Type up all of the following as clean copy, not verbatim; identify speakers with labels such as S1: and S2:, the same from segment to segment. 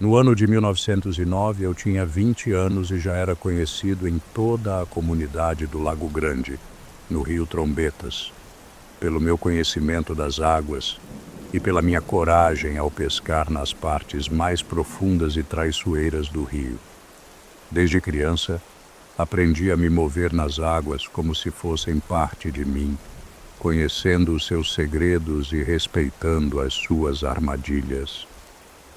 S1: No ano de 1909, eu tinha 20 anos e já era conhecido em toda a comunidade do Lago Grande, no Rio Trombetas, pelo meu conhecimento das águas e pela minha coragem ao pescar nas partes mais profundas e traiçoeiras do rio. Desde criança, aprendi a me mover nas águas como se fossem parte de mim, conhecendo os seus segredos e respeitando as suas armadilhas.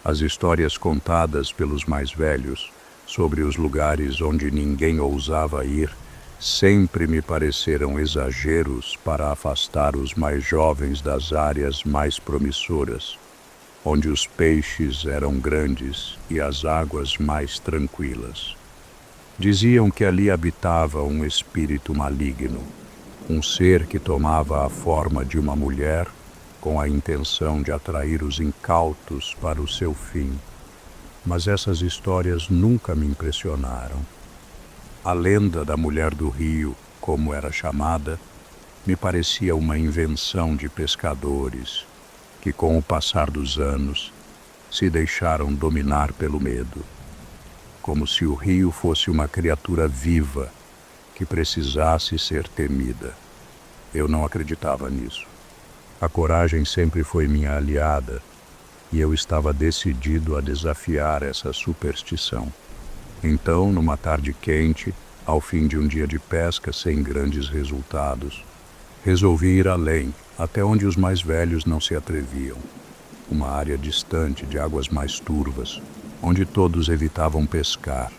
S1: As histórias contadas pelos mais velhos sobre os lugares onde ninguém ousava ir sempre me pareceram exageros para afastar os mais jovens das áreas mais promissoras, onde os peixes eram grandes e as águas mais tranquilas. Diziam que ali habitava um espírito maligno, um ser que tomava a forma de uma mulher com a intenção de atrair os incautos para o seu fim. Mas essas histórias nunca me impressionaram. A lenda da mulher do rio, como era chamada, me parecia uma invenção de pescadores que, com o passar dos anos, se deixaram dominar pelo medo, como se o rio fosse uma criatura viva que precisasse ser temida. Eu não acreditava nisso. A coragem sempre foi minha aliada e eu estava decidido a desafiar essa superstição. Então, numa tarde quente, ao fim de um dia de pesca sem grandes resultados, resolvi ir além, até onde os mais velhos não se atreviam. Uma área distante de águas mais turvas, onde todos evitavam pescar,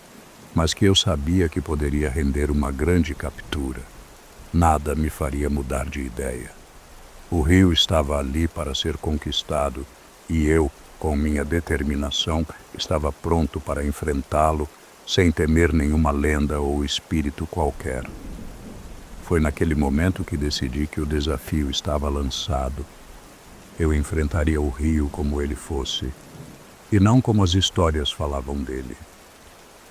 S1: mas que eu sabia que poderia render uma grande captura. Nada me faria mudar de ideia. O rio estava ali para ser conquistado e eu, com minha determinação, estava pronto para enfrentá-lo sem temer nenhuma lenda ou espírito qualquer. Foi naquele momento que decidi que o desafio estava lançado. Eu enfrentaria o rio como ele fosse, e não como as histórias falavam dele.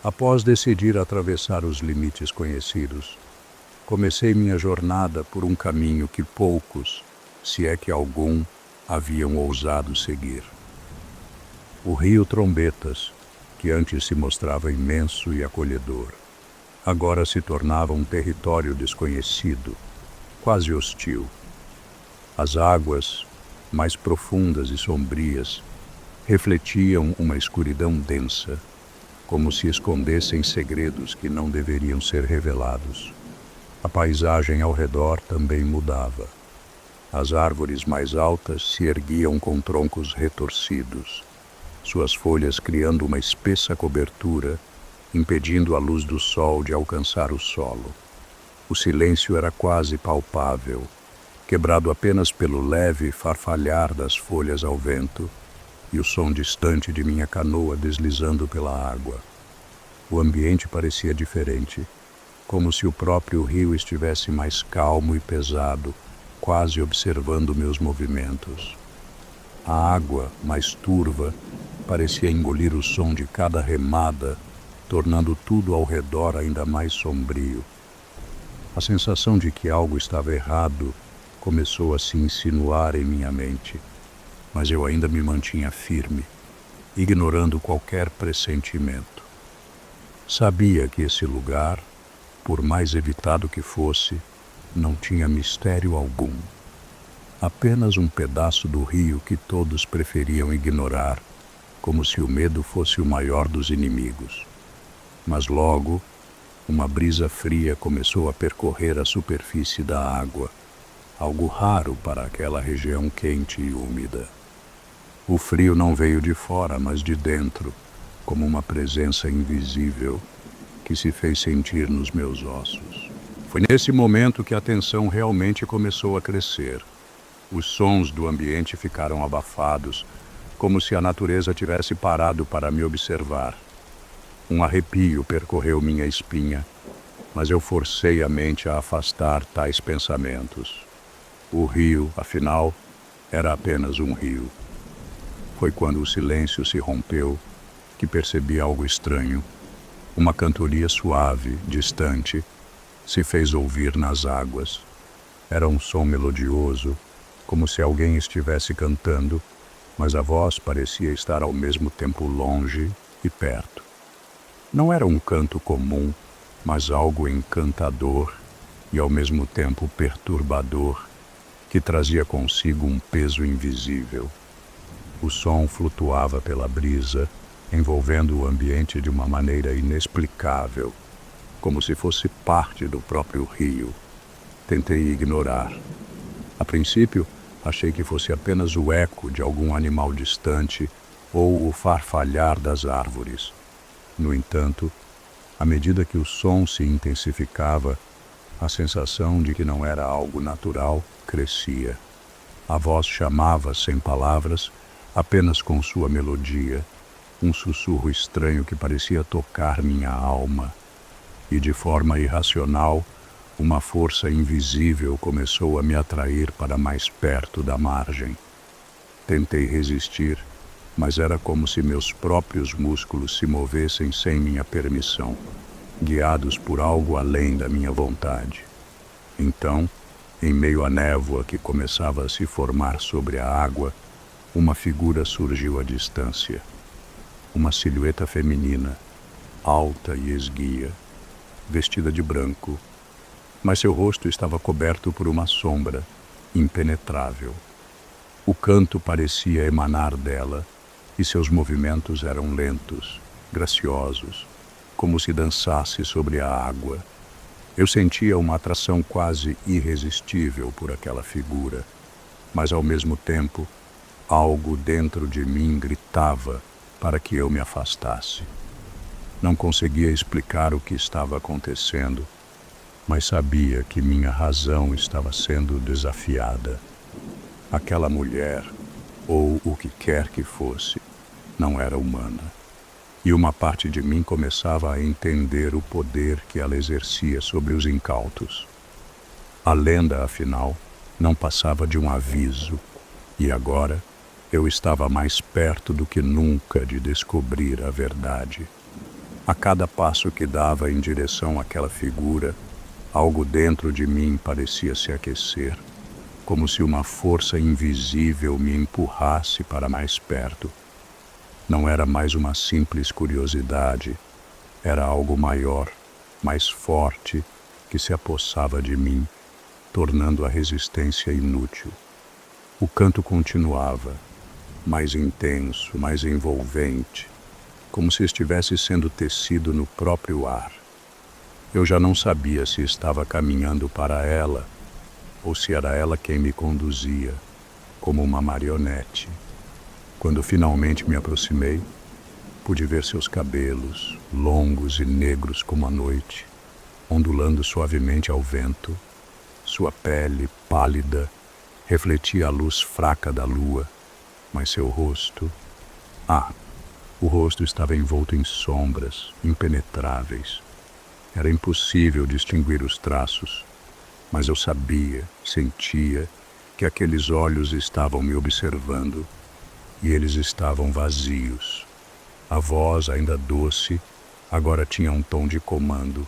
S1: Após decidir atravessar os limites conhecidos, comecei minha jornada por um caminho que poucos, se é que algum, haviam ousado seguir. O rio Trombetas, que antes se mostrava imenso e acolhedor, agora se tornava um território desconhecido, quase hostil. As águas, mais profundas e sombrias, refletiam uma escuridão densa, como se escondessem segredos que não deveriam ser revelados. A paisagem ao redor também mudava. As árvores mais altas se erguiam com troncos retorcidos, suas folhas criando uma espessa cobertura, impedindo a luz do sol de alcançar o solo. O silêncio era quase palpável, quebrado apenas pelo leve farfalhar das folhas ao vento e o som distante de minha canoa deslizando pela água. O ambiente parecia diferente, como se o próprio rio estivesse mais calmo e pesado, quase observando meus movimentos. A água, mais turva, parecia engolir o som de cada remada, tornando tudo ao redor ainda mais sombrio. A sensação de que algo estava errado começou a se insinuar em minha mente, mas eu ainda me mantinha firme, ignorando qualquer pressentimento. Sabia que esse lugar, por mais evitado que fosse, não tinha mistério algum. Apenas um pedaço do rio que todos preferiam ignorar, como se o medo fosse o maior dos inimigos. Mas logo, uma brisa fria começou a percorrer a superfície da água, algo raro para aquela região quente e úmida. O frio não veio de fora, mas de dentro, como uma presença invisível que se fez sentir nos meus ossos. Foi nesse momento que a tensão realmente começou a crescer. Os sons do ambiente ficaram abafados, como se a natureza tivesse parado para me observar. Um arrepio percorreu minha espinha, mas eu forcei a mente a afastar tais pensamentos. O rio, afinal, era apenas um rio. Foi quando o silêncio se rompeu que percebi algo estranho. Uma cantoria suave, distante, se fez ouvir nas águas. Era um som melodioso, como se alguém estivesse cantando, mas a voz parecia estar ao mesmo tempo longe e perto. Não era um canto comum, mas algo encantador e ao mesmo tempo perturbador, que trazia consigo um peso invisível. O som flutuava pela brisa, envolvendo o ambiente de uma maneira inexplicável, como se fosse parte do próprio rio. Tentei ignorar. A princípio, achei que fosse apenas o eco de algum animal distante ou o farfalhar das árvores. No entanto, à medida que o som se intensificava, a sensação de que não era algo natural crescia. A voz chamava sem palavras, apenas com sua melodia, um sussurro estranho que parecia tocar minha alma. E de forma irracional, uma força invisível começou a me atrair para mais perto da margem. Tentei resistir, mas era como se meus próprios músculos se movessem sem minha permissão, guiados por algo além da minha vontade. Então, em meio à névoa que começava a se formar sobre a água, uma figura surgiu à distância. Uma silhueta feminina, alta e esguia, vestida de branco, mas seu rosto estava coberto por uma sombra impenetrável. O canto parecia emanar dela, e seus movimentos eram lentos, graciosos, como se dançasse sobre a água. Eu sentia uma atração quase irresistível por aquela figura, mas ao mesmo tempo, algo dentro de mim gritava para que eu me afastasse. Não conseguia explicar o que estava acontecendo, mas sabia que minha razão estava sendo desafiada. Aquela mulher, ou o que quer que fosse, não era humana. E uma parte de mim começava a entender o poder que ela exercia sobre os incautos. A lenda, afinal, não passava de um aviso, e agora eu estava mais perto do que nunca de descobrir a verdade. A cada passo que dava em direção àquela figura, algo dentro de mim parecia se aquecer, como se uma força invisível me empurrasse para mais perto. Não era mais uma simples curiosidade, era algo maior, mais forte, que se apossava de mim, tornando a resistência inútil. O canto continuava, mais intenso, mais envolvente, como se estivesse sendo tecido no próprio ar. Eu já não sabia se estava caminhando para ela, ou se era ela quem me conduzia, como uma marionete. Quando finalmente me aproximei, pude ver seus cabelos, longos e negros como a noite, ondulando suavemente ao vento. Sua pele, pálida, refletia a luz fraca da lua, mas seu rosto... o rosto estava envolto em sombras impenetráveis. Era impossível distinguir os traços, mas eu sabia, sentia, que aqueles olhos estavam me observando, e eles estavam vazios. A voz, ainda doce, agora tinha um tom de comando,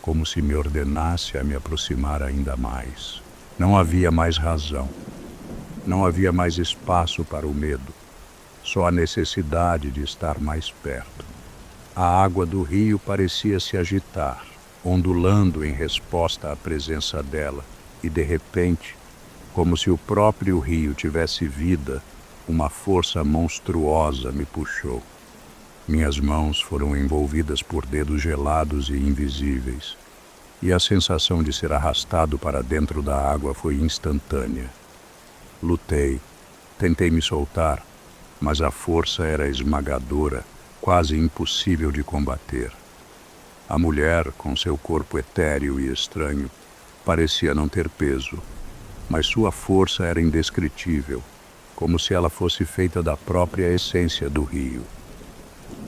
S1: como se me ordenasse a me aproximar ainda mais. Não havia mais razão. Não havia mais espaço para o medo, só a necessidade de estar mais perto. A água do rio parecia se agitar, ondulando em resposta à presença dela, e de repente, como se o próprio rio tivesse vida, uma força monstruosa me puxou. Minhas mãos foram envolvidas por dedos gelados e invisíveis, e a sensação de ser arrastado para dentro da água foi instantânea. Lutei, tentei me soltar, mas a força era esmagadora, quase impossível de combater. A mulher, com seu corpo etéreo e estranho, parecia não ter peso, mas sua força era indescritível, como se ela fosse feita da própria essência do rio.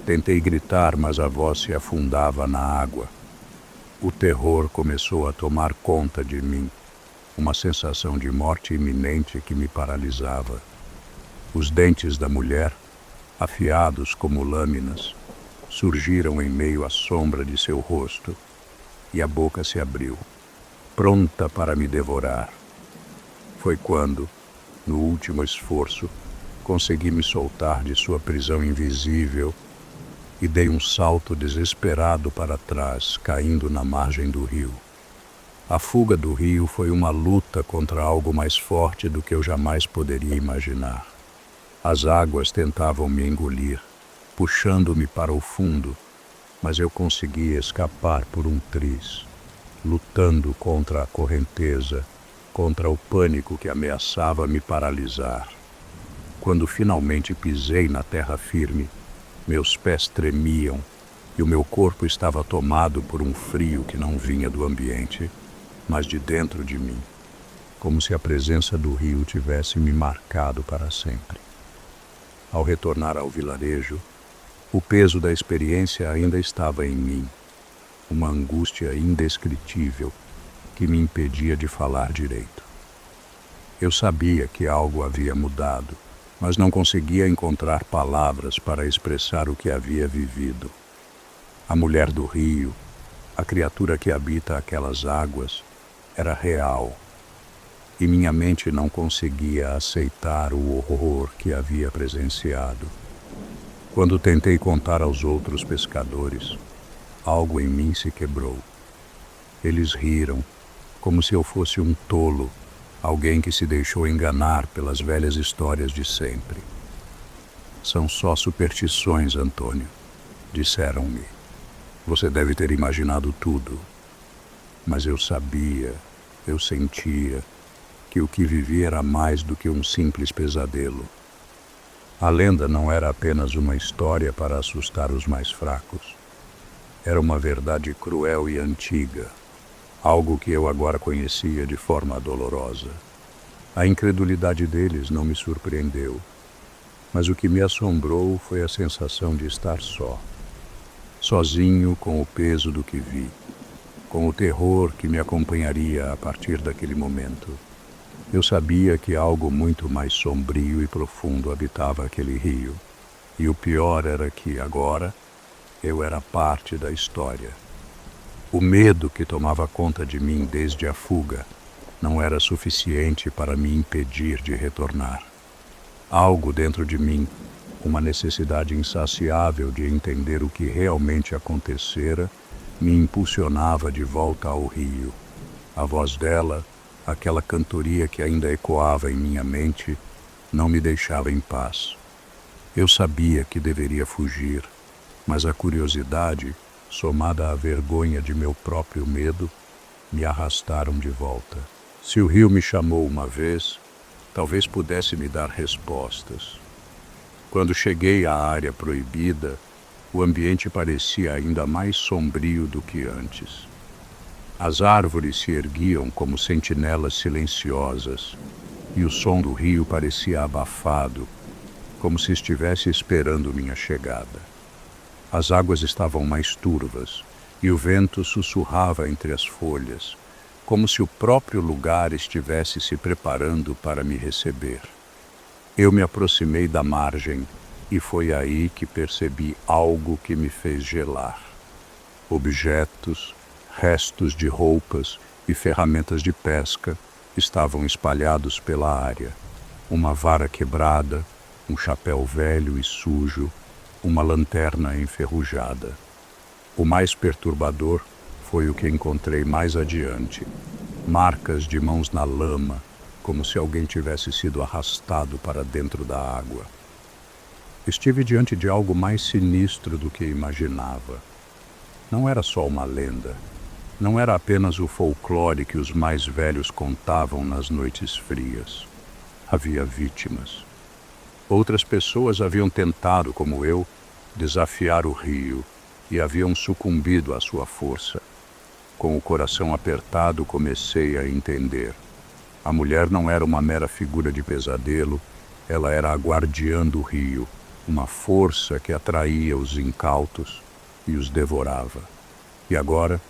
S1: Tentei gritar, mas a voz se afundava na água. O terror começou a tomar conta de mim, uma sensação de morte iminente que me paralisava. Os dentes da mulher, afiados como lâminas, surgiram em meio à sombra de seu rosto, e a boca se abriu, pronta para me devorar. Foi quando, no último esforço, Consegui me soltar de sua prisão invisível e dei um salto desesperado para trás, caindo na margem do rio. A fuga do rio foi uma luta contra algo mais forte do que eu jamais poderia imaginar. As águas tentavam me engolir, puxando-me para o fundo, mas eu consegui escapar por um triz, lutando contra a correnteza, contra o pânico que ameaçava me paralisar. Quando finalmente pisei na terra firme, meus pés tremiam e o meu corpo estava tomado por um frio que não vinha do ambiente, mas de dentro de mim, como se a presença do rio tivesse me marcado para sempre. Ao retornar ao vilarejo, o peso da experiência ainda estava em mim, uma angústia indescritível que me impedia de falar direito. Eu sabia que algo havia mudado, mas não conseguia encontrar palavras para expressar o que havia vivido. A mulher do rio, a criatura que habita aquelas águas, era real, e minha mente não conseguia aceitar o horror que havia presenciado. Quando tentei contar aos outros pescadores, algo em mim se quebrou. Eles riram, como se eu fosse um tolo, alguém que se deixou enganar pelas velhas histórias de sempre. São só superstições, Antônio, disseram-me. Você deve ter imaginado tudo. Mas eu sabia, eu sentia, que o que vivi era mais do que um simples pesadelo. A lenda não era apenas uma história para assustar os mais fracos. Era uma verdade cruel e antiga, algo que eu agora conhecia de forma dolorosa. A incredulidade deles não me surpreendeu, mas o que me assombrou foi a sensação de estar só. Sozinho com o peso do que vi, com o terror que me acompanharia a partir daquele momento. Eu sabia que algo muito mais sombrio e profundo habitava aquele rio, e o pior era que, agora, eu era parte da história. O medo que tomava conta de mim desde a fuga não era suficiente para me impedir de retornar. Algo dentro de mim, uma necessidade insaciável de entender o que realmente acontecera, me impulsionava de volta ao rio. A voz dela, aquela cantoria que ainda ecoava em minha mente, não me deixava em paz. Eu sabia que deveria fugir, mas a curiosidade, somada à vergonha de meu próprio medo, me arrastaram de volta. Se o rio me chamou uma vez, talvez pudesse me dar respostas. Quando cheguei à área proibida, o ambiente parecia ainda mais sombrio do que antes. As árvores se erguiam como sentinelas silenciosas, e o som do rio parecia abafado, como se estivesse esperando minha chegada. As águas estavam mais turvas, e o vento sussurrava entre as folhas, como se o próprio lugar estivesse se preparando para me receber. Eu me aproximei da margem, e foi aí que percebi algo que me fez gelar. Objetos, restos de roupas e ferramentas de pesca estavam espalhados pela área. Uma vara quebrada, um chapéu velho e sujo, uma lanterna enferrujada. O mais perturbador foi o que encontrei mais adiante. Marcas de mãos na lama, como se alguém tivesse sido arrastado para dentro da água. Estive diante de algo mais sinistro do que imaginava. Não era só uma lenda. Não era apenas o folclore que os mais velhos contavam nas noites frias. Havia vítimas. Outras pessoas haviam tentado, como eu, desafiar o rio e haviam sucumbido à sua força. Com o coração apertado, comecei a entender. A mulher não era uma mera figura de pesadelo, ela era a guardiã do rio, uma força que atraía os incautos e os devorava. E agora,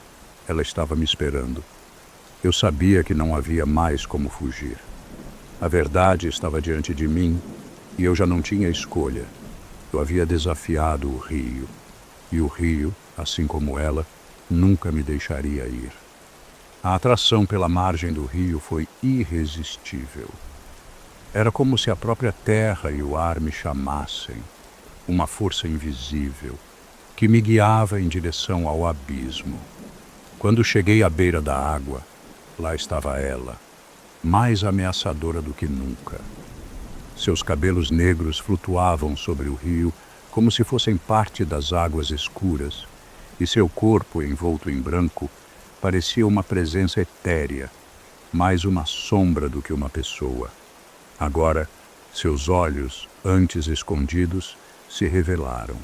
S1: ela estava me esperando. Eu sabia que não havia mais como fugir. A verdade estava diante de mim e eu já não tinha escolha. Eu havia desafiado o rio, e o rio, assim como ela, nunca me deixaria ir. A atração pela margem do rio foi irresistível. Era como se a própria terra e o ar me chamassem, uma força invisível que me guiava em direção ao abismo. Quando cheguei à beira da água, lá estava ela, mais ameaçadora do que nunca. Seus cabelos negros flutuavam sobre o rio como se fossem parte das águas escuras, e seu corpo, envolto em branco, parecia uma presença etérea, mais uma sombra do que uma pessoa. Agora, seus olhos, antes escondidos, se revelaram,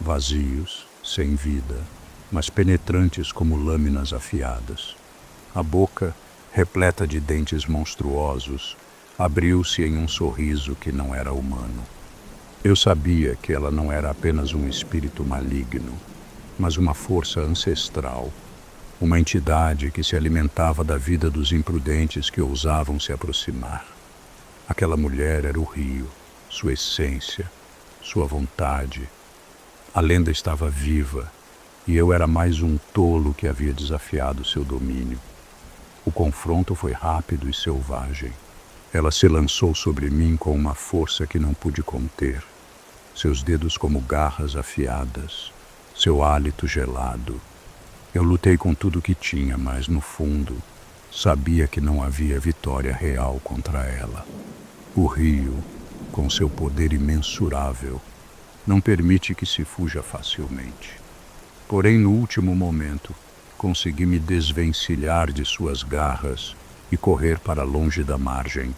S1: vazios, sem vida, mas penetrantes como lâminas afiadas. A boca, repleta de dentes monstruosos, abriu-se em um sorriso que não era humano. Eu sabia que ela não era apenas um espírito maligno, mas uma força ancestral, uma entidade que se alimentava da vida dos imprudentes que ousavam se aproximar. Aquela mulher era o rio, sua essência, sua vontade. A lenda estava viva, e eu era mais um tolo que havia desafiado seu domínio. O confronto foi rápido e selvagem. Ela se lançou sobre mim com uma força que não pude conter. Seus dedos como garras afiadas, seu hálito gelado. Eu lutei com tudo que tinha, mas no fundo, sabia que não havia vitória real contra ela. O rio, com seu poder imensurável, não permite que se fuja facilmente. Porém, no último momento, consegui me desvencilhar de suas garras e correr para longe da margem,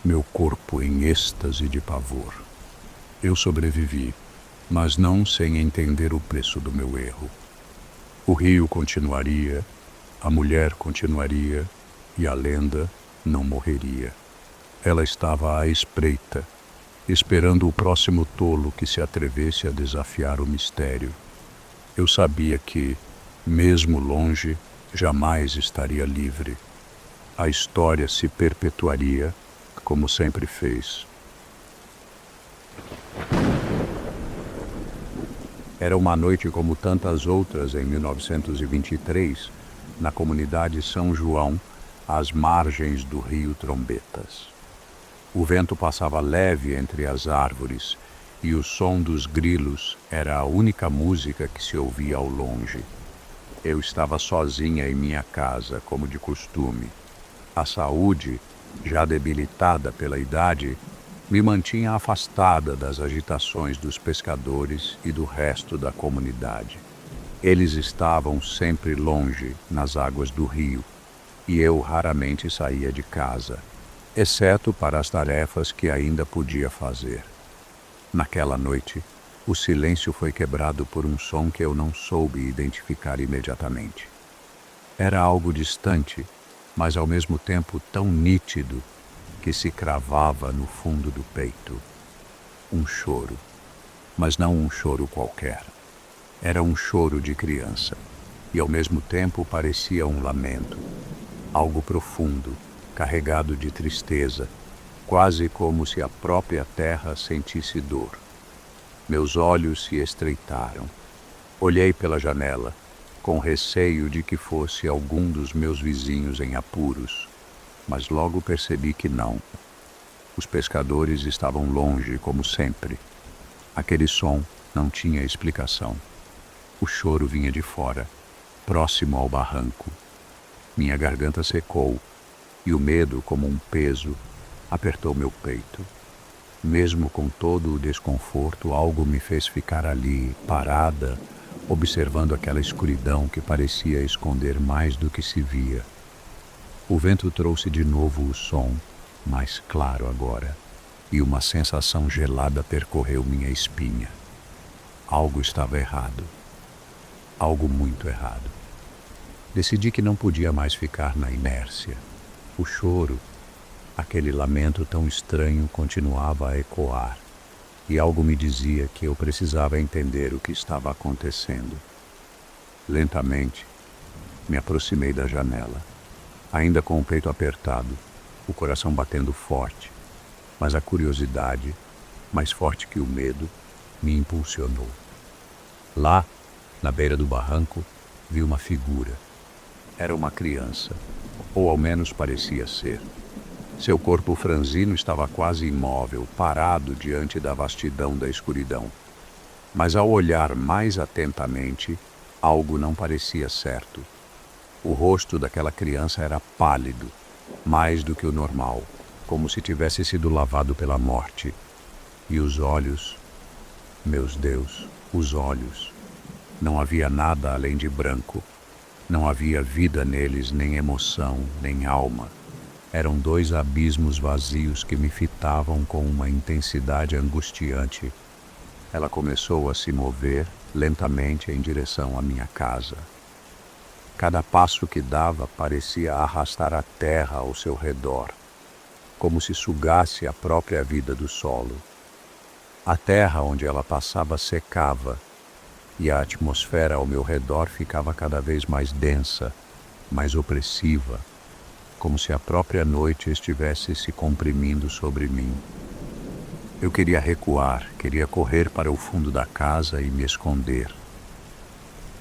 S1: meu corpo em êxtase de pavor. Eu sobrevivi, mas não sem entender o preço do meu erro. O rio continuaria, a mulher continuaria e a lenda não morreria. Ela estava à espreita, esperando o próximo tolo que se atrevesse a desafiar o mistério. Eu sabia que, mesmo longe, jamais estaria livre. A história se perpetuaria, como sempre fez. Era uma noite como tantas outras em 1923, na comunidade São João, às margens do rio Trombetas. O vento passava leve entre as árvores e o som dos grilos era a única música que se ouvia ao longe. Eu estava sozinha em minha casa, como de costume. A saúde, já debilitada pela idade, me mantinha afastada das agitações dos pescadores e do resto da comunidade. Eles estavam sempre longe, nas águas do rio, e eu raramente saía de casa, exceto para as tarefas que ainda podia fazer. Naquela noite, o silêncio foi quebrado por um som que eu não soube identificar imediatamente. Era algo distante, mas ao mesmo tempo tão nítido que se cravava no fundo do peito. Um choro, mas não um choro qualquer. Era um choro de criança, e ao mesmo tempo parecia um lamento, algo profundo, carregado de tristeza, quase como se a própria terra sentisse dor. Meus olhos se estreitaram. Olhei pela janela, com receio de que fosse algum dos meus vizinhos em apuros, mas logo percebi que não. Os pescadores estavam longe, como sempre. Aquele som não tinha explicação. O choro vinha de fora, próximo ao barranco. Minha garganta secou, e o medo, como um peso, apertou meu peito. Mesmo com todo o desconforto, algo me fez ficar ali, parada, observando aquela escuridão que parecia esconder mais do que se via. O vento trouxe de novo o som, mais claro agora, e uma sensação gelada percorreu minha espinha. Algo estava errado. Algo muito errado. Decidi que não podia mais ficar na inércia. O choro, aquele lamento tão estranho, continuava a ecoar, e algo me dizia que eu precisava entender o que estava acontecendo. Lentamente, me aproximei da janela, ainda com o peito apertado, o coração batendo forte, mas a curiosidade, mais forte que o medo, me impulsionou. Lá, na beira do barranco, vi uma figura. Era uma criança, ou ao menos parecia ser. Seu corpo franzino estava quase imóvel, parado diante da vastidão da escuridão. Mas ao olhar mais atentamente, algo não parecia certo. O rosto daquela criança era pálido, mais do que o normal, como se tivesse sido lavado pela morte. E os olhos, meus Deus, os olhos. Não havia nada além de branco. Não havia vida neles, nem emoção, nem alma. Eram dois abismos vazios que me fitavam com uma intensidade angustiante. Ela começou a se mover lentamente em direção à minha casa. Cada passo que dava parecia arrastar a terra ao seu redor, como se sugasse a própria vida do solo. A terra onde ela passava secava, e a atmosfera ao meu redor ficava cada vez mais densa, mais opressiva, como se a própria noite estivesse se comprimindo sobre mim. Eu queria recuar, queria correr para o fundo da casa e me esconder.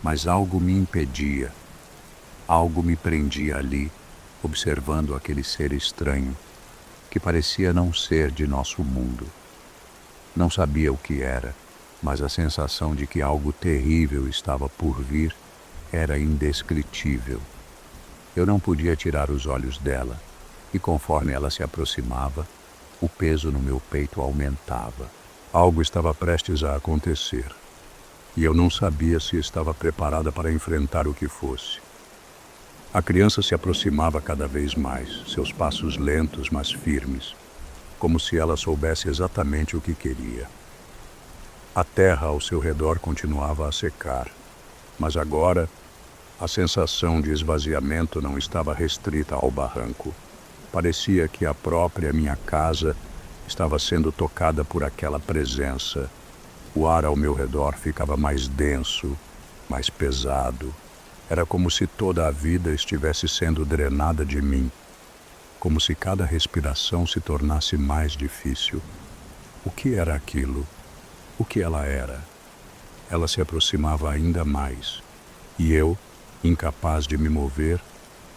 S1: Mas algo me impedia, algo me prendia ali, observando aquele ser estranho, que parecia não ser de nosso mundo. Não sabia o que era, mas a sensação de que algo terrível estava por vir era indescritível. Eu não podia tirar os olhos dela, e conforme ela se aproximava, o peso no meu peito aumentava. Algo estava prestes a acontecer, e eu não sabia se estava preparada para enfrentar o que fosse. A criança se aproximava cada vez mais, seus passos lentos, mas firmes, como se ela soubesse exatamente o que queria. A terra ao seu redor continuava a secar, mas agora a sensação de esvaziamento não estava restrita ao barranco. Parecia que a própria minha casa estava sendo tocada por aquela presença. O ar ao meu redor ficava mais denso, mais pesado. Era como se toda a vida estivesse sendo drenada de mim, como se cada respiração se tornasse mais difícil. O que era aquilo? O que ela era? Ela se aproximava ainda mais, e eu, incapaz de me mover,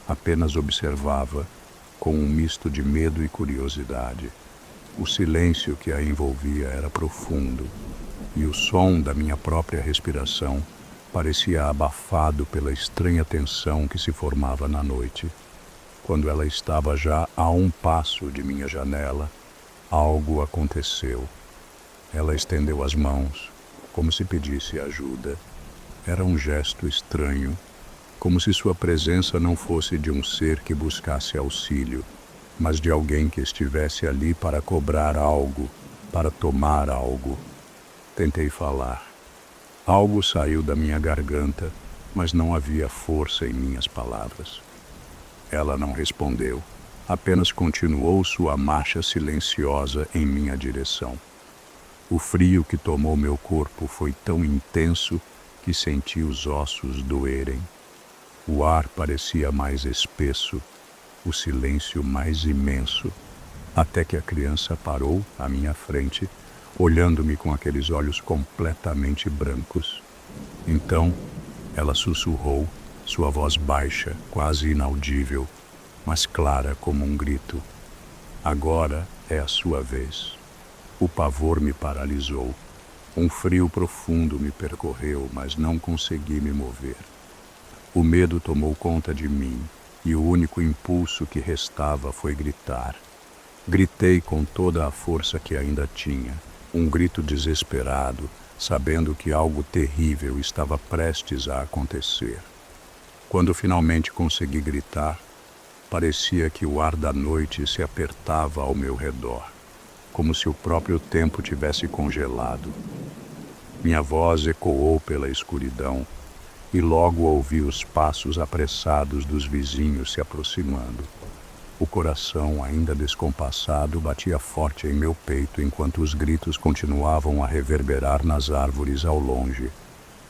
S1: apenas observava, com um misto de medo e curiosidade. O silêncio que a envolvia era profundo, e o som da minha própria respiração parecia abafado pela estranha tensão que se formava na noite. Quando ela estava já a um passo de minha janela, algo aconteceu. Ela estendeu as mãos, como se pedisse ajuda. Era um gesto estranho, como se sua presença não fosse de um ser que buscasse auxílio, mas de alguém que estivesse ali para cobrar algo, para tomar algo. Tentei falar. Algo saiu da minha garganta, mas não havia força em minhas palavras. Ela não respondeu, apenas continuou sua marcha silenciosa em minha direção. O frio que tomou meu corpo foi tão intenso que senti os ossos doerem. O ar parecia mais espesso, o silêncio mais imenso, até que a criança parou à minha frente, olhando-me com aqueles olhos completamente brancos. Então, ela sussurrou, sua voz baixa, quase inaudível, mas clara como um grito. Agora é a sua vez. O pavor me paralisou. Um frio profundo me percorreu, mas não consegui me mover. O medo tomou conta de mim, e o único impulso que restava foi gritar. Gritei com toda a força que ainda tinha, um grito desesperado, sabendo que algo terrível estava prestes a acontecer. Quando finalmente consegui gritar, parecia que o ar da noite se apertava ao meu redor, como se o próprio tempo tivesse congelado. Minha voz ecoou pela escuridão, e logo ouvi os passos apressados dos vizinhos se aproximando. O coração, ainda descompassado, batia forte em meu peito enquanto os gritos continuavam a reverberar nas árvores ao longe.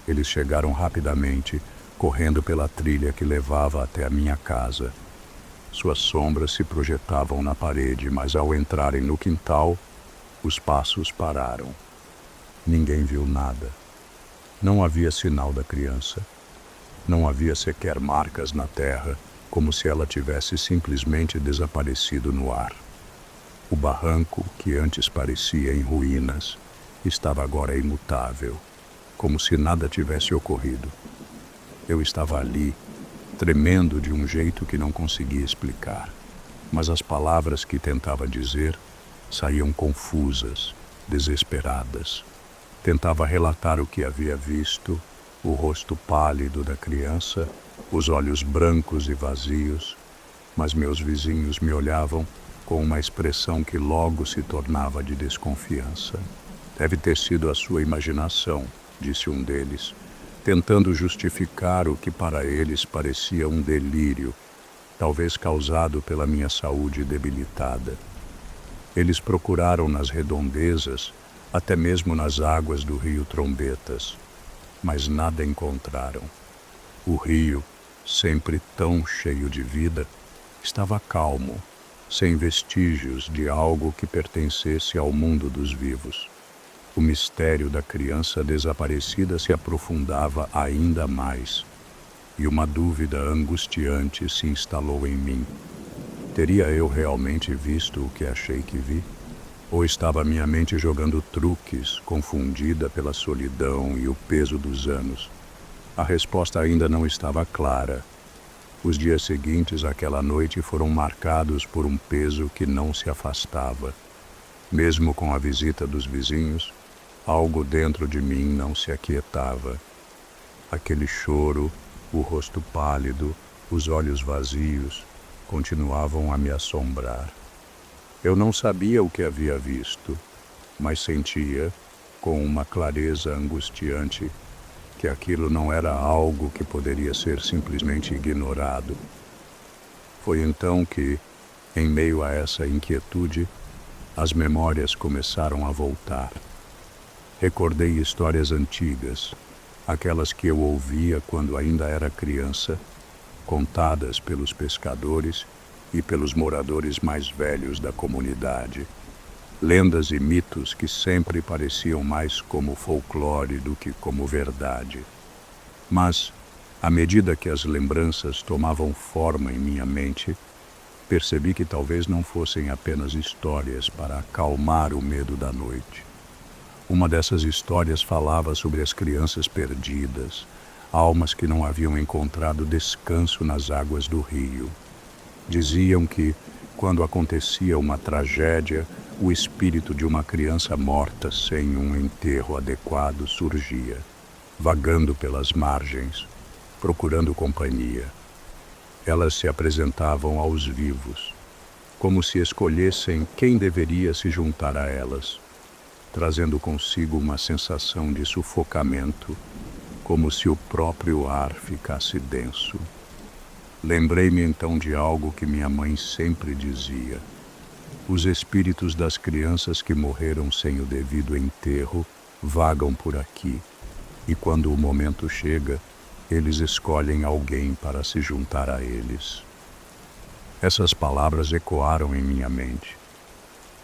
S1: Eles chegaram rapidamente, correndo pela trilha que levava até a minha casa. Suas sombras se projetavam na parede, mas ao entrarem no quintal, os passos pararam. Ninguém viu nada. Não havia sinal da criança. Não havia sequer marcas na terra, como se ela tivesse simplesmente desaparecido no ar. O barranco, que antes parecia em ruínas, estava agora imutável, como se nada tivesse ocorrido. Eu estava ali, tremendo de um jeito que não conseguia explicar, mas as palavras que tentava dizer saíam confusas, desesperadas. Tentava relatar o que havia visto, o rosto pálido da criança, os olhos brancos e vazios, mas meus vizinhos me olhavam com uma expressão que logo se tornava de desconfiança. Deve ter sido a sua imaginação, disse um deles, tentando justificar o que para eles parecia um delírio, talvez causado pela minha saúde debilitada. Eles procuraram nas redondezas, até mesmo nas águas do rio Trombetas, mas nada encontraram. O rio, sempre tão cheio de vida, estava calmo, sem vestígios de algo que pertencesse ao mundo dos vivos. O mistério da criança desaparecida se aprofundava ainda mais, e uma dúvida angustiante se instalou em mim. Teria eu realmente visto o que achei que vi? Ou estava minha mente jogando truques, confundida pela solidão e o peso dos anos? A resposta ainda não estava clara. Os dias seguintes àquela noite foram marcados por um peso que não se afastava. Mesmo com a visita dos vizinhos, algo dentro de mim não se aquietava. Aquele choro, o rosto pálido, os olhos vazios, continuavam a me assombrar. Eu não sabia o que havia visto, mas sentia, com uma clareza angustiante, que aquilo não era algo que poderia ser simplesmente ignorado. Foi então que, em meio a essa inquietude, as memórias começaram a voltar. Recordei histórias antigas, aquelas que eu ouvia quando ainda era criança, contadas pelos pescadores e pelos moradores mais velhos da comunidade. Lendas e mitos que sempre pareciam mais como folclore do que como verdade. Mas, à medida que as lembranças tomavam forma em minha mente, percebi que talvez não fossem apenas histórias para acalmar o medo da noite. Uma dessas histórias falava sobre as crianças perdidas, almas que não haviam encontrado descanso nas águas do rio. Diziam que, quando acontecia uma tragédia, o espírito de uma criança morta sem um enterro adequado surgia, vagando pelas margens, procurando companhia. Elas se apresentavam aos vivos, como se escolhessem quem deveria se juntar a elas, trazendo consigo uma sensação de sufocamento, como se o próprio ar ficasse denso. Lembrei-me então de algo que minha mãe sempre dizia: os espíritos das crianças que morreram sem o devido enterro vagam por aqui, e quando o momento chega, eles escolhem alguém para se juntar a eles. Essas palavras ecoaram em minha mente,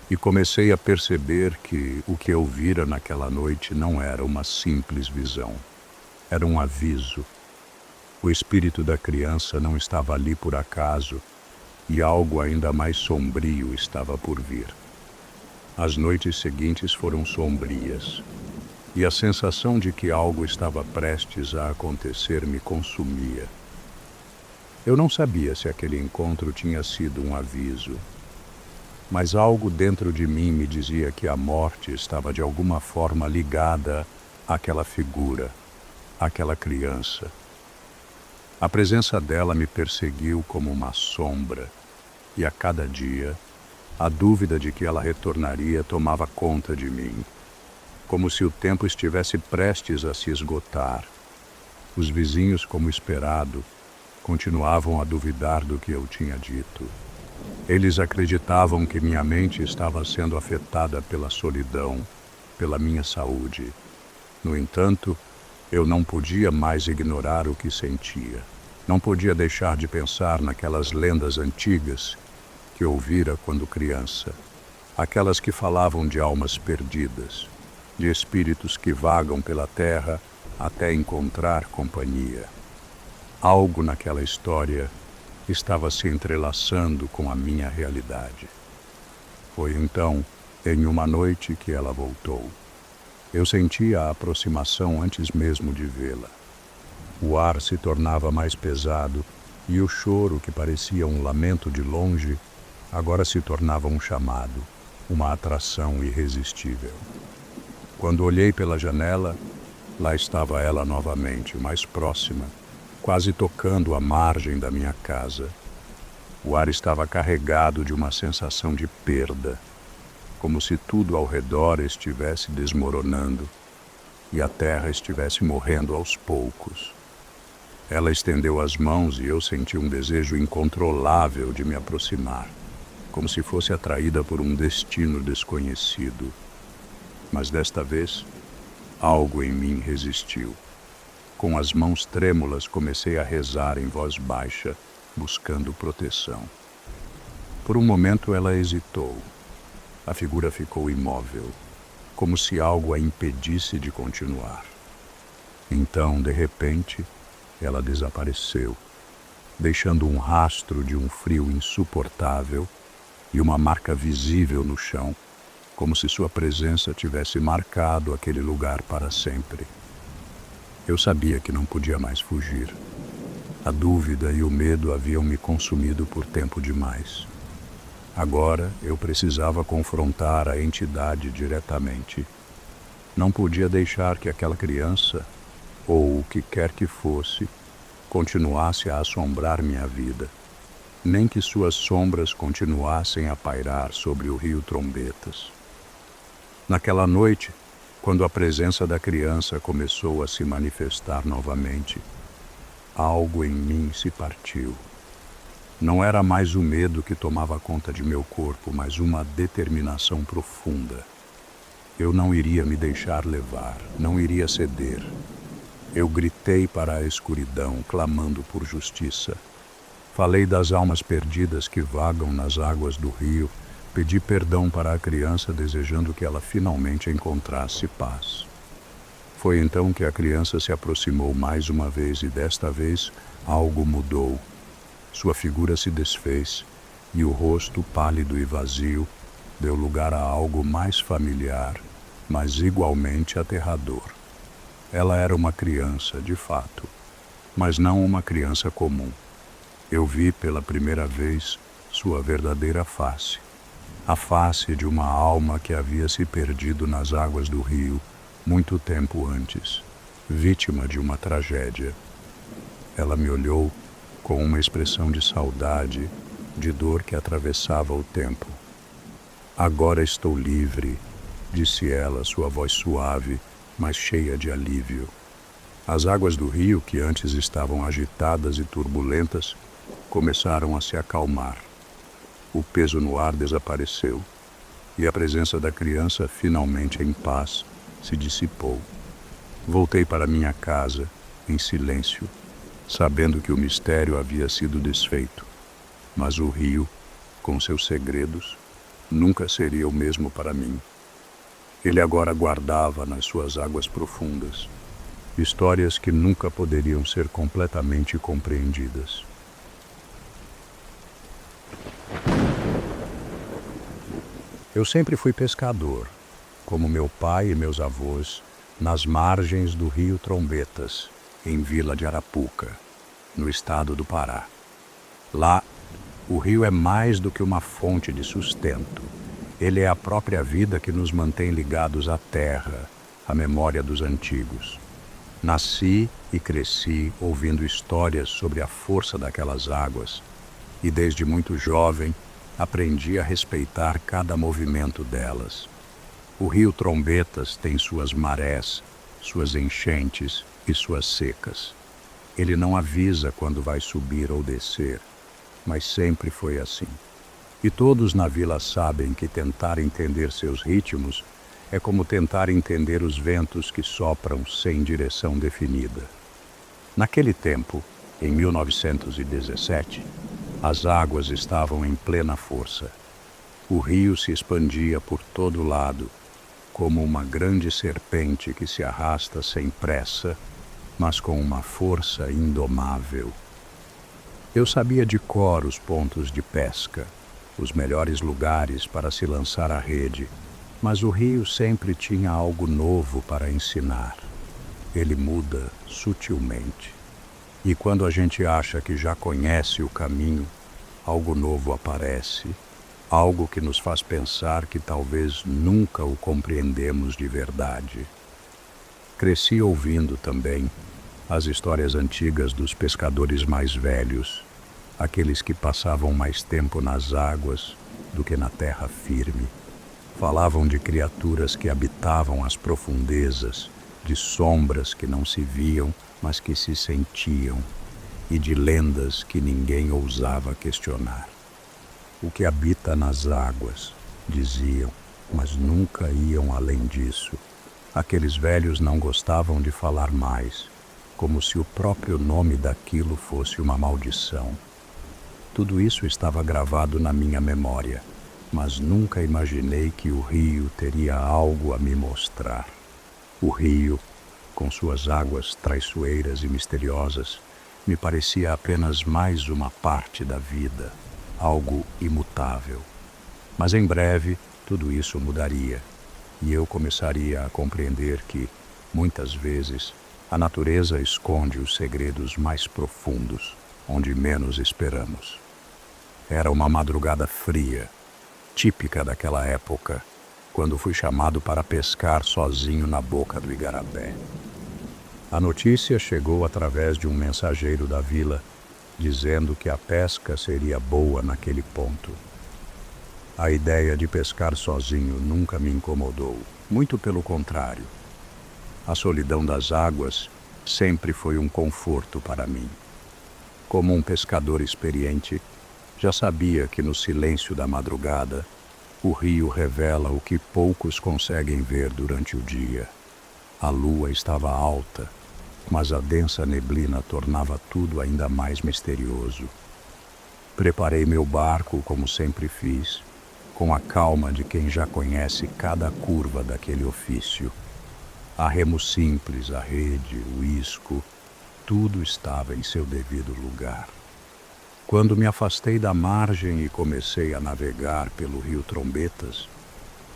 S1: e comecei a perceber que o que eu vira naquela noite não era uma simples visão. Era um aviso. O espírito da criança não estava ali por acaso, e algo ainda mais sombrio estava por vir. As noites seguintes foram sombrias, e a sensação de que algo estava prestes a acontecer me consumia. Eu não sabia se aquele encontro tinha sido um aviso, mas algo dentro de mim me dizia que a morte estava de alguma forma ligada àquela figura, àquela criança. A presença dela me perseguiu como uma sombra, e a cada dia, a dúvida de que ela retornaria tomava conta de mim, como se o tempo estivesse prestes a se esgotar. Os vizinhos, como esperado, continuavam a duvidar do que eu tinha dito. Eles acreditavam que minha mente estava sendo afetada pela solidão, pela minha saúde. No entanto, eu não podia mais ignorar o que sentia. Não podia deixar de pensar naquelas lendas antigas que ouvira quando criança. Aquelas que falavam de almas perdidas, de espíritos que vagam pela terra até encontrar companhia. Algo naquela história estava se entrelaçando com a minha realidade. Foi então, em uma noite, que ela voltou. Eu sentia a aproximação antes mesmo de vê-la. O ar se tornava mais pesado e o choro, que parecia um lamento de longe, agora se tornava um chamado, uma atração irresistível. Quando olhei pela janela, lá estava ela novamente, mais próxima, quase tocando a margem da minha casa. O ar estava carregado de uma sensação de perda, como se tudo ao redor estivesse desmoronando e a terra estivesse morrendo aos poucos. Ela estendeu as mãos e eu senti um desejo incontrolável de me aproximar, como se fosse atraída por um destino desconhecido. Mas desta vez, algo em mim resistiu. Com as mãos trêmulas, comecei a rezar em voz baixa, buscando proteção. Por um momento ela hesitou. A figura ficou imóvel, como se algo a impedisse de continuar. Então, de repente, ela desapareceu, deixando um rastro de um frio insuportável e uma marca visível no chão, como se sua presença tivesse marcado aquele lugar para sempre. Eu sabia que não podia mais fugir. A dúvida e o medo haviam me consumido por tempo demais. Agora eu precisava confrontar a entidade diretamente. Não podia deixar que aquela criança, ou o que quer que fosse, continuasse a assombrar minha vida, nem que suas sombras continuassem a pairar sobre o rio Trombetas. Naquela noite, quando a presença da criança começou a se manifestar novamente, algo em mim se partiu. Não era mais o medo que tomava conta de meu corpo, mas uma determinação profunda. Eu não iria me deixar levar, não iria ceder. Eu gritei para a escuridão, clamando por justiça. Falei das almas perdidas que vagam nas águas do rio, pedi perdão para a criança, desejando que ela finalmente encontrasse paz. Foi então que a criança se aproximou mais uma vez e desta vez algo mudou. Sua figura se desfez e o rosto pálido e vazio deu lugar a algo mais familiar, mas igualmente aterrador. Ela era uma criança, de fato, mas não uma criança comum. Eu vi pela primeira vez sua verdadeira face, a face de uma alma que havia se perdido nas águas do rio muito tempo antes, vítima de uma tragédia. Ela me olhou com uma expressão de saudade, de dor que atravessava o tempo. Agora estou livre, disse ela, sua voz suave, mas cheia de alívio. As águas do rio, que antes estavam agitadas e turbulentas, começaram a se acalmar. O peso no ar desapareceu, e a presença da criança, finalmente em paz, se dissipou. Voltei para minha casa, em silêncio, sabendo que o mistério havia sido desfeito, mas o rio, com seus segredos, nunca seria o mesmo para mim. Ele agora guardava nas suas águas profundas histórias que nunca poderiam ser completamente compreendidas. Eu sempre fui pescador, como meu pai e meus avós, nas margens do rio Trombetas, em Vila de Arapuca, no estado do Pará. Lá, o rio é mais do que uma fonte de sustento. Ele é a própria vida que nos mantém ligados à terra, à memória dos antigos. Nasci e cresci ouvindo histórias sobre a força daquelas águas, e desde muito jovem aprendi a respeitar cada movimento delas. O rio Trombetas tem suas marés, suas enchentes e suas secas. Ele não avisa quando vai subir ou descer, mas sempre foi assim. E todos na vila sabem que tentar entender seus ritmos é como tentar entender os ventos que sopram sem direção definida. Naquele tempo, em 1917, as águas estavam em plena força. O rio se expandia por todo lado, como uma grande serpente que se arrasta sem pressa, mas com uma força indomável. Eu sabia de cor os pontos de pesca, os melhores lugares para se lançar a rede, mas o rio sempre tinha algo novo para ensinar. Ele muda sutilmente. E quando a gente acha que já conhece o caminho, algo novo aparece, algo que nos faz pensar que talvez nunca o compreendemos de verdade. Cresci ouvindo também as histórias antigas dos pescadores mais velhos, aqueles que passavam mais tempo nas águas do que na terra firme. Falavam de criaturas que habitavam as profundezas, de sombras que não se viam, mas que se sentiam, e de lendas que ninguém ousava questionar. O que habita nas águas, diziam, mas nunca iam além disso. Aqueles velhos não gostavam de falar mais, como se o próprio nome daquilo fosse uma maldição. Tudo isso estava gravado na minha memória, mas nunca imaginei que o rio teria algo a me mostrar. O rio, com suas águas traiçoeiras e misteriosas, me parecia apenas mais uma parte da vida, algo imutável. Mas em breve tudo isso mudaria, e eu começaria a compreender que, muitas vezes, a natureza esconde os segredos mais profundos, onde menos esperamos. Era uma madrugada fria, típica daquela época, quando fui chamado para pescar sozinho na boca do igarapé. A notícia chegou através de um mensageiro da vila, dizendo que a pesca seria boa naquele ponto. A ideia de pescar sozinho nunca me incomodou, muito pelo contrário. A solidão das águas sempre foi um conforto para mim. Como um pescador experiente, já sabia que no silêncio da madrugada, o rio revela o que poucos conseguem ver durante o dia. A lua estava alta, mas a densa neblina tornava tudo ainda mais misterioso. Preparei meu barco como sempre fiz, com a calma de quem já conhece cada curva daquele ofício. A remo simples, a rede, o isco, tudo estava em seu devido lugar. Quando me afastei da margem e comecei a navegar pelo rio Trombetas,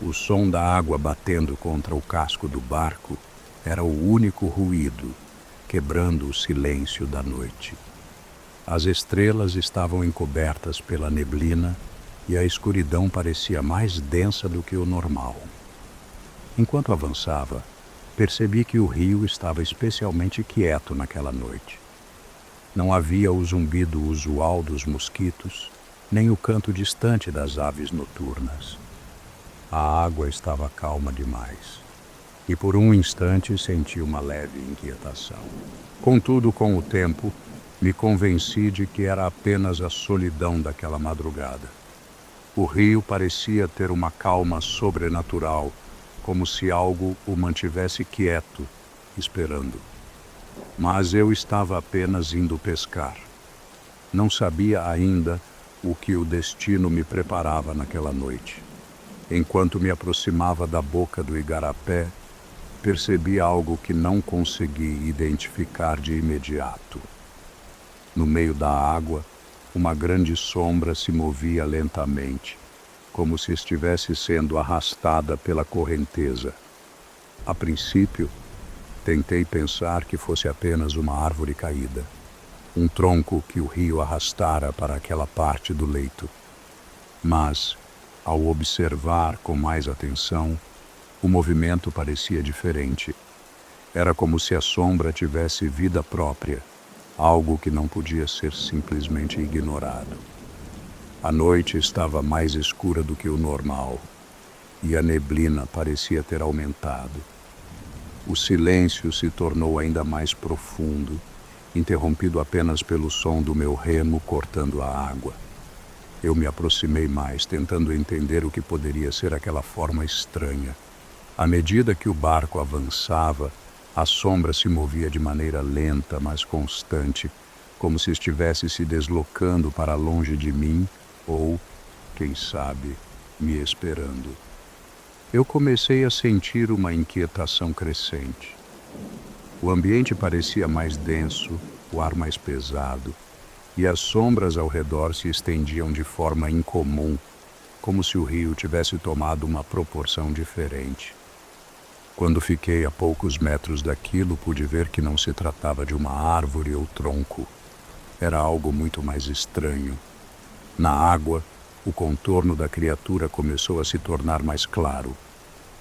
S1: o som da água batendo contra o casco do barco era o único ruído, quebrando o silêncio da noite. As estrelas estavam encobertas pela neblina e a escuridão parecia mais densa do que o normal. Enquanto avançava, percebi que o rio estava especialmente quieto naquela noite. Não havia o zumbido usual dos mosquitos, nem o canto distante das aves noturnas. A água estava calma demais, e por um instante senti uma leve inquietação. Contudo, com o tempo, me convenci de que era apenas a solidão daquela madrugada. O rio parecia ter uma calma sobrenatural, como se algo o mantivesse quieto, esperando. Mas eu estava apenas indo pescar. Não sabia ainda o que o destino me preparava naquela noite. Enquanto me aproximava da boca do igarapé, percebi algo que não consegui identificar de imediato. No meio da água, uma grande sombra se movia lentamente, como se estivesse sendo arrastada pela correnteza. A princípio, tentei pensar que fosse apenas uma árvore caída, um tronco que o rio arrastara para aquela parte do leito. Mas, ao observar com mais atenção, o movimento parecia diferente. Era como se a sombra tivesse vida própria, algo que não podia ser simplesmente ignorado. A noite estava mais escura do que o normal, e a neblina parecia ter aumentado. O silêncio se tornou ainda mais profundo, interrompido apenas pelo som do meu remo cortando a água. Eu me aproximei mais, tentando entender o que poderia ser aquela forma estranha. À medida que o barco avançava, a sombra se movia de maneira lenta, mas constante, como se estivesse se deslocando para longe de mim ou, quem sabe, me esperando. Eu comecei a sentir uma inquietação crescente. O ambiente parecia mais denso, o ar mais pesado, e as sombras ao redor se estendiam de forma incomum, como se o rio tivesse tomado uma proporção diferente. Quando fiquei a poucos metros daquilo, pude ver que não se tratava de uma árvore ou tronco. Era algo muito mais estranho. Na água, o contorno da criatura começou a se tornar mais claro.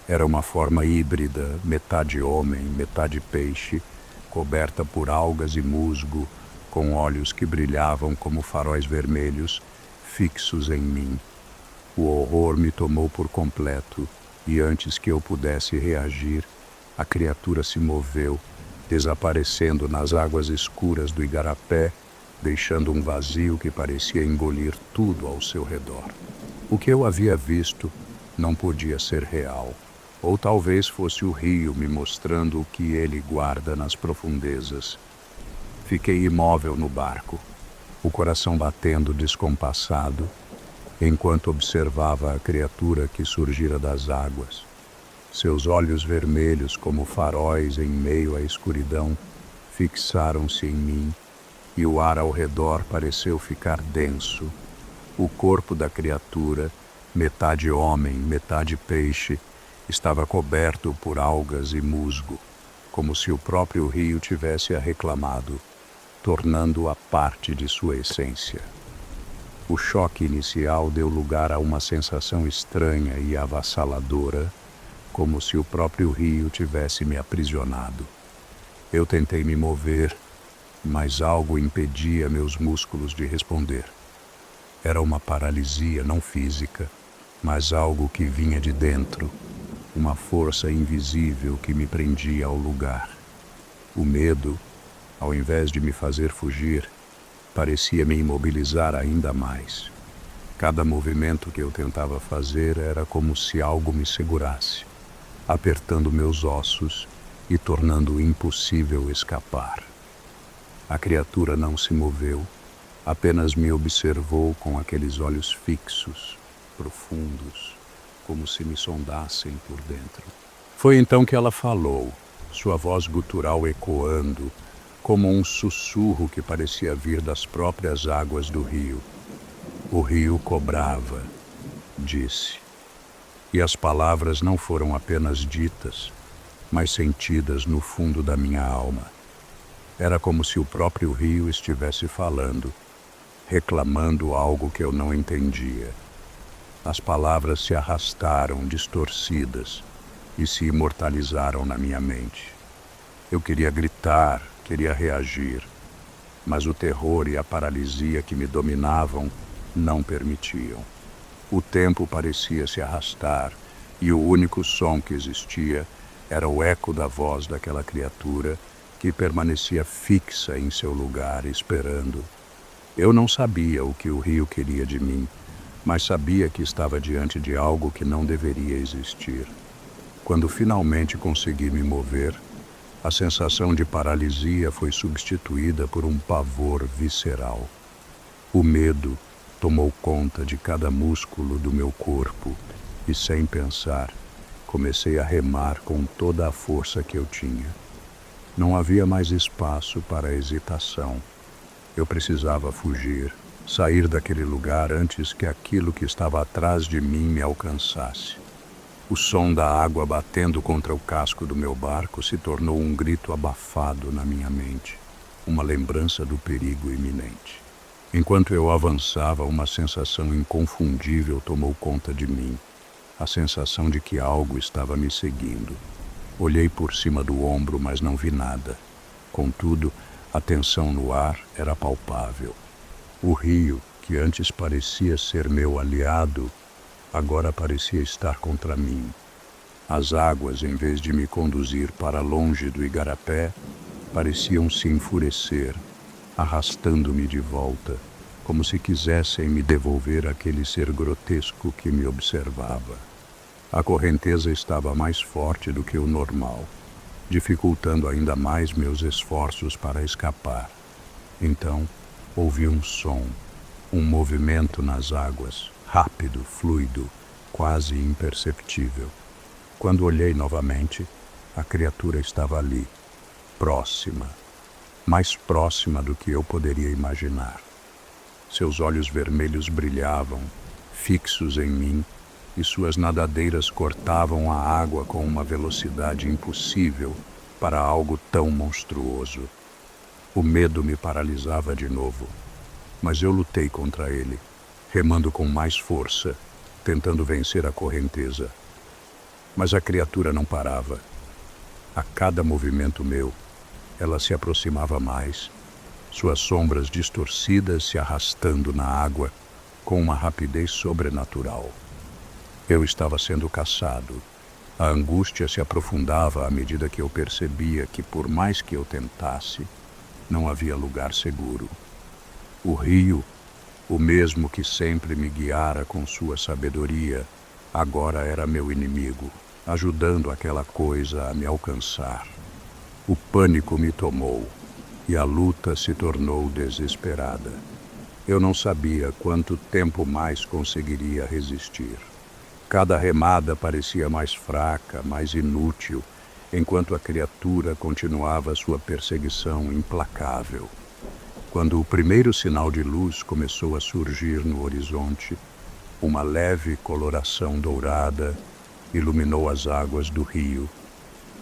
S1: Era uma forma híbrida, metade homem, metade peixe, coberta por algas e musgo, com olhos que brilhavam como faróis vermelhos, fixos em mim. O horror me tomou por completo, e antes que eu pudesse reagir, a criatura se moveu, desaparecendo nas águas escuras do igarapé, deixando um vazio que parecia engolir tudo ao seu redor. O que eu havia visto não podia ser real, ou talvez fosse o rio me mostrando o que ele guarda nas profundezas. Fiquei imóvel no barco, o coração batendo descompassado, enquanto observava a criatura que surgira das águas. Seus olhos vermelhos como faróis em meio à escuridão fixaram-se em mim, e o ar ao redor pareceu ficar denso. O corpo da criatura, metade homem, metade peixe, estava coberto por algas e musgo, como se o próprio rio tivesse a reclamado, tornando-a parte de sua essência. O choque inicial deu lugar a uma sensação estranha e avassaladora, como se o próprio rio tivesse me aprisionado. Eu tentei me mover, mas algo impedia meus músculos de responder. Era uma paralisia não física, mas algo que vinha de dentro, uma força invisível que me prendia ao lugar. O medo, ao invés de me fazer fugir, parecia me imobilizar ainda mais. Cada movimento que eu tentava fazer era como se algo me segurasse, apertando meus ossos e tornando impossível escapar. A criatura não se moveu, apenas me observou com aqueles olhos fixos, profundos, como se me sondassem por dentro. Foi então que ela falou, sua voz gutural ecoando, como um sussurro que parecia vir das próprias águas do rio. O rio cobrava, disse. E as palavras não foram apenas ditas, mas sentidas no fundo da minha alma. Era como se o próprio rio estivesse falando, reclamando algo que eu não entendia. As palavras se arrastaram, distorcidas, e se imortalizaram na minha mente. Eu queria gritar, queria reagir, mas o terror e a paralisia que me dominavam não permitiam. O tempo parecia se arrastar, e o único som que existia era o eco da voz daquela criatura que permanecia fixa em seu lugar, esperando. Eu não sabia o que o rio queria de mim, mas sabia que estava diante de algo que não deveria existir. Quando finalmente consegui me mover, a sensação de paralisia foi substituída por um pavor visceral. O medo tomou conta de cada músculo do meu corpo e, sem pensar, comecei a remar com toda a força que eu tinha. Não havia mais espaço para hesitação. Eu precisava fugir, sair daquele lugar antes que aquilo que estava atrás de mim me alcançasse. O som da água batendo contra o casco do meu barco se tornou um grito abafado na minha mente, uma lembrança do perigo iminente. Enquanto eu avançava, uma sensação inconfundível tomou conta de mim, a sensação de que algo estava me seguindo. Olhei por cima do ombro, mas não vi nada. Contudo, a tensão no ar era palpável. O rio, que antes parecia ser meu aliado, agora parecia estar contra mim. As águas, em vez de me conduzir para longe do igarapé, pareciam se enfurecer, arrastando-me de volta, como se quisessem me devolver aquele ser grotesco que me observava. A correnteza estava mais forte do que o normal, dificultando ainda mais meus esforços para escapar. Então, ouvi um som, um movimento nas águas, rápido, fluido, quase imperceptível. Quando olhei novamente, a criatura estava ali, próxima, mais próxima do que eu poderia imaginar. Seus olhos vermelhos brilhavam, fixos em mim, e suas nadadeiras cortavam a água com uma velocidade impossível para algo tão monstruoso. O medo me paralisava de novo, mas eu lutei contra ele, remando com mais força, tentando vencer a correnteza. Mas a criatura não parava. A cada movimento meu, ela se aproximava mais, suas sombras distorcidas se arrastando na água com uma rapidez sobrenatural. Eu estava sendo caçado. A angústia se aprofundava à medida que eu percebia que, por mais que eu tentasse, não havia lugar seguro. O rio, o mesmo que sempre me guiara com sua sabedoria, agora era meu inimigo, ajudando aquela coisa a me alcançar. O pânico me tomou e a luta se tornou desesperada. Eu não sabia quanto tempo mais conseguiria resistir. Cada remada parecia mais fraca, mais inútil, enquanto a criatura continuava sua perseguição implacável. Quando o primeiro sinal de luz começou a surgir no horizonte, uma leve coloração dourada iluminou as águas do rio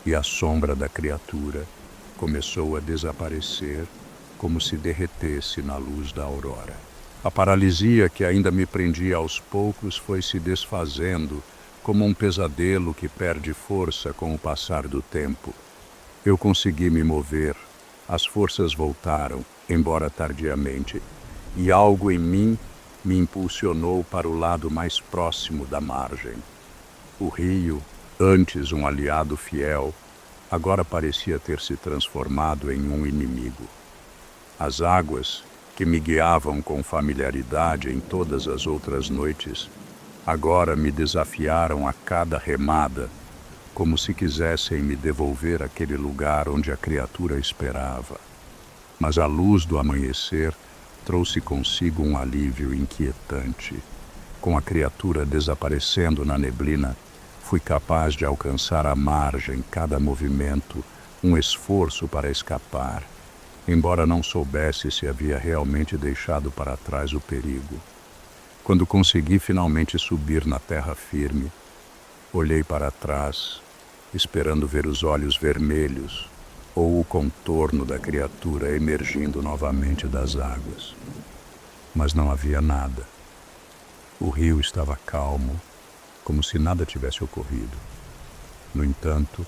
S1: e a sombra da criatura começou a desaparecer como se derretesse na luz da aurora. A paralisia que ainda me prendia aos poucos foi se desfazendo como um pesadelo que perde força com o passar do tempo. Eu consegui me mover, as forças voltaram, embora tardiamente, e algo em mim me impulsionou para o lado mais próximo da margem. O rio, antes um aliado fiel, agora parecia ter se transformado em um inimigo. As águas, que me guiavam com familiaridade em todas as outras noites, agora me desafiaram a cada remada, como se quisessem me devolver àquele lugar onde a criatura esperava. Mas a luz do amanhecer trouxe consigo um alívio inquietante. Com a criatura desaparecendo na neblina, fui capaz de alcançar a margem, cada movimento, um esforço para escapar, embora não soubesse se havia realmente deixado para trás o perigo. Quando consegui finalmente subir na terra firme, olhei para trás, esperando ver os olhos vermelhos ou o contorno da criatura emergindo novamente das águas. Mas não havia nada. O rio estava calmo, como se nada tivesse ocorrido. No entanto,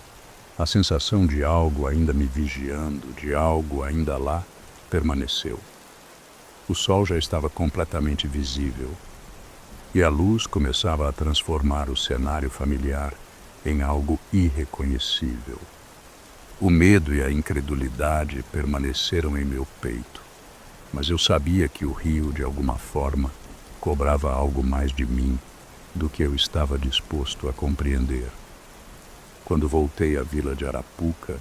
S1: a sensação de algo ainda me vigiando, de algo ainda lá, permaneceu. O sol já estava completamente visível, e a luz começava a transformar o cenário familiar em algo irreconhecível. O medo e a incredulidade permaneceram em meu peito, mas eu sabia que o rio, de alguma forma, cobrava algo mais de mim do que eu estava disposto a compreender. Quando voltei à vila de Arapuca,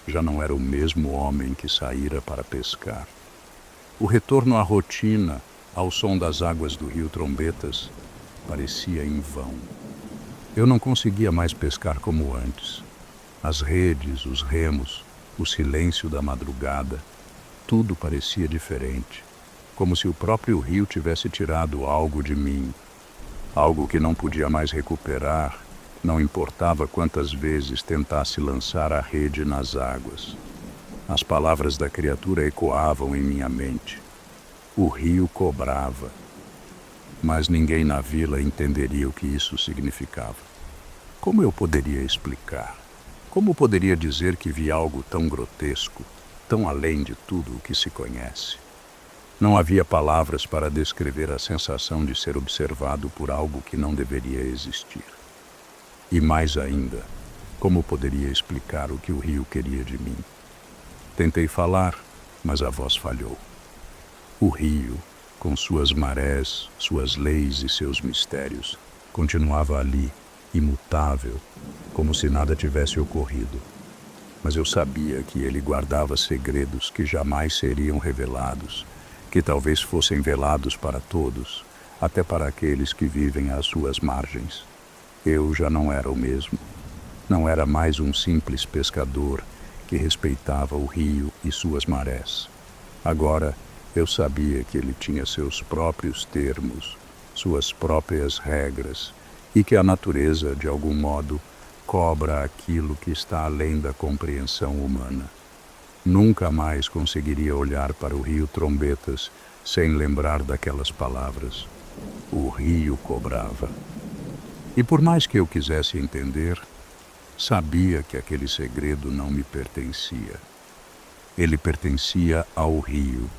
S1: já não era o mesmo homem que saíra para pescar. O retorno à rotina, ao som das águas do rio Trombetas, parecia em vão. Eu não conseguia mais pescar como antes. As redes, os remos, o silêncio da madrugada, tudo parecia diferente, como se o próprio rio tivesse tirado algo de mim, algo que não podia mais recuperar. Não importava quantas vezes tentasse lançar a rede nas águas. As palavras da criatura ecoavam em minha mente. O rio cobrava. Mas ninguém na vila entenderia o que isso significava. Como eu poderia explicar? Como poderia dizer que vi algo tão grotesco, tão além de tudo o que se conhece? Não havia palavras para descrever a sensação de ser observado por algo que não deveria existir. E mais ainda, como poderia explicar o que o rio queria de mim? Tentei falar, mas a voz falhou. O rio, com suas marés, suas leis e seus mistérios, continuava ali, imutável, como se nada tivesse ocorrido. Mas eu sabia que ele guardava segredos que jamais seriam revelados, que talvez fossem velados para todos, até para aqueles que vivem às suas margens. Eu já não era o mesmo. Não era mais um simples pescador que respeitava o rio e suas marés. Agora, Eu sabia que ele tinha seus próprios termos, suas próprias regras, e que a natureza, de algum modo, cobra aquilo que está além da compreensão humana. Nunca mais conseguiria olhar para o rio Trombetas sem lembrar daquelas palavras. O rio cobrava. E por mais que eu quisesse entender, sabia que aquele segredo não me pertencia. Ele pertencia ao rio,